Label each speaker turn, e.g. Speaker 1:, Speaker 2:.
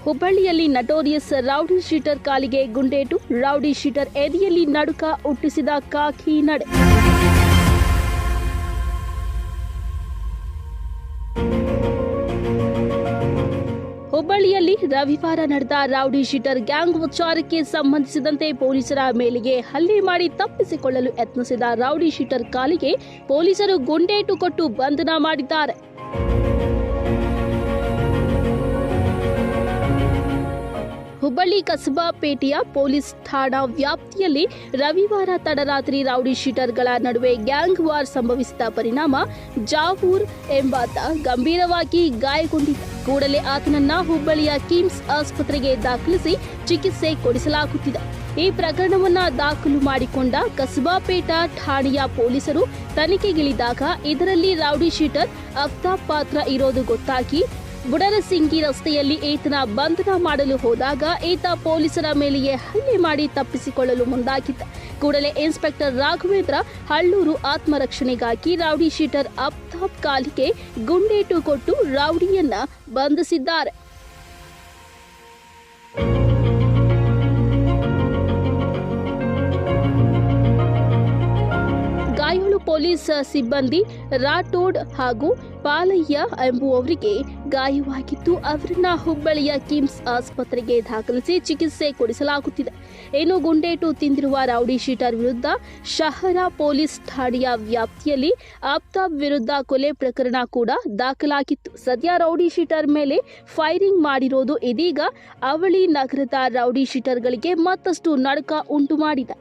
Speaker 1: ಹುಬ್ಬಳ್ಳಿಯಲ್ಲಿ notorious rowdy sheeter ಕಾಲಿಗೆ ಗುಂಡೇಟು, rowdy sheeter ಎದೆಯಲ್ಲಿ ನಡುಕ ಹುಟ್ಟಿಸಿದ ಖಾಕಿ ನಡೆ. ಹುಬ್ಬಳ್ಳಿಯಲ್ಲಿ ರವಿವಾರ ನಡೆದ ರೌಡಿ ಶೀಟರ್ ಗ್ಯಾಂಗ್ ವಿಚಾರಕ್ಕೆ ಸಂಬಂಧಿಸಿದಂತೆ ಪೊಲೀಸರ ಮೇಲೆಗೆ ಹಲ್ಲೆ ಮಾಡಿ ತಪ್ಪಿಸಿಕೊಳ್ಳಲು ಯತ್ನಿಸಿದ ರೌಡಿ ಶೀಟರ್ ಕಾಲಿಗೆ ಪೊಲೀಸರು ಗುಂಡೇಟು ಕೊಟ್ಟು ಬಂಧನ ಮಾಡಿದ್ದಾರೆ. ಹುಬ್ಬಳ್ಳಿ ಕಸಬಾ ಪೇಟೆಯ ಪೊಲೀಸ್ ಠಾಣಾ ವ್ಯಾಪ್ತಿಯಲ್ಲಿ ರವಿವಾರ ತಡರಾತ್ರಿ ರೌಡಿ ಶೀಟರ್ಗಳ ನಡುವೆ ಗ್ಯಾಂಗ್ ವಾರ್ ಸಂಭವಿಸಿದ ಪರಿಣಾಮ ಜಾವೂರ್ ಎಂಬಾತ ಗಂಭೀರವಾಗಿ ಗಾಯಗೊಂಡಿದ್ದ. ಕೂಡಲೇ ಆತನನ್ನ ಹುಬ್ಬಳ್ಳಿಯ ಕಿಮ್ಸ್ ಆಸ್ಪತ್ರೆಗೆ ದಾಖಲಿಸಿ ಚಿಕಿತ್ಸೆ ಕೊಡಿಸಲಾಗುತ್ತಿದೆ. ಈ ಪ್ರಕರಣವನ್ನ ದಾಖಲು ಮಾಡಿಕೊಂಡ ಕಸಬಾಪೇಟಾ ಠಾಣೆಯ ಪೊಲೀಸರು ತನಿಖೆಗಿಳಿದಾಗ ಇದರಲ್ಲಿ ರೌಡಿ ಶೀಟರ್ ಅಫ್ತಾಬ್ ಪಾತ್ರ ಇರೋದು ಗೊತ್ತಾಗಿ ಬುಡರಸಿಂಗಿ ರಸ್ತೆಯಲ್ಲಿ ಈತನ ಬಂಧನ ಮಾಡಲು ಹೋದಾಗ ಈತ ಪೊಲೀಸರ ಮೇಲೆಯೇ ಹಲ್ಲೆ ಮಾಡಿ ತಪ್ಪಿಸಿಕೊಳ್ಳಲು ಮುಂದಾಗಿದ್ದ. ಕೂಡಲೇ ಇನ್ಸ್ಪೆಕ್ಟರ್ ರಾಘವೇಂದ್ರ ಹಳ್ಳೂರು ಆತ್ಮರಕ್ಷಣೆಗಾಗಿ ರೌಡಿ ಶೀಟರ್ ಅಫ್ತಾಬ್ ಕಾಲಿಗೆ ಗುಂಡೇಟು ಕೊಟ್ಟು ರೌಡಿಯನ್ನ ಬಂಧಿಸಿದ್ದಾರೆ. ಗಾಯಾಳು ಪೊಲೀಸ್ ಸಿಬ್ಬಂದಿ ರಾಠೋಡ್ ಹಾಗೂ ಪಾಲಯ್ಯ ಎಂಬುವವರಿಗೆ ಗಾಯವಾಗಿದ್ದು ಅವರನ್ನ ಹುಬ್ಬಳ್ಳಿಯ ಕಿಮ್ಸ್ ಆಸ್ಪತ್ರೆಗೆ ದಾಖಲಿಸಿ ಚಿಕಿತ್ಸೆ ಕೊಡಿಸಲಾಗುತ್ತಿದೆ. ಇನ್ನು ಗುಂಡೇಟು ತಿಂದಿರುವ ರೌಡಿ ಶೀಟರ್ ವಿರುದ್ಧ ಶಹರ ಪೊಲೀಸ್ ಠಾಣೆಯ ವ್ಯಾಪ್ತಿಯಲ್ಲಿ ಆಫ್ತಾಬ್ ವಿರುದ್ಧ ಕೊಲೆ ಪ್ರಕರಣ ಕೂಡ ದಾಖಲಾಗಿತ್ತು. ಸದ್ಯ ರೌಡಿ ಶೀಟರ್ ಮೇಲೆ ಫೈರಿಂಗ್ ಮಾಡಿರೋದು ಇದೀಗ ಅವಳಿ ನಗರದ ರೌಡಿ ಶೀಟರ್ಗಳಿಗೆ ಮತ್ತಷ್ಟು ನಡುಕ ಉಂಟು ಮಾಡಿದೆ.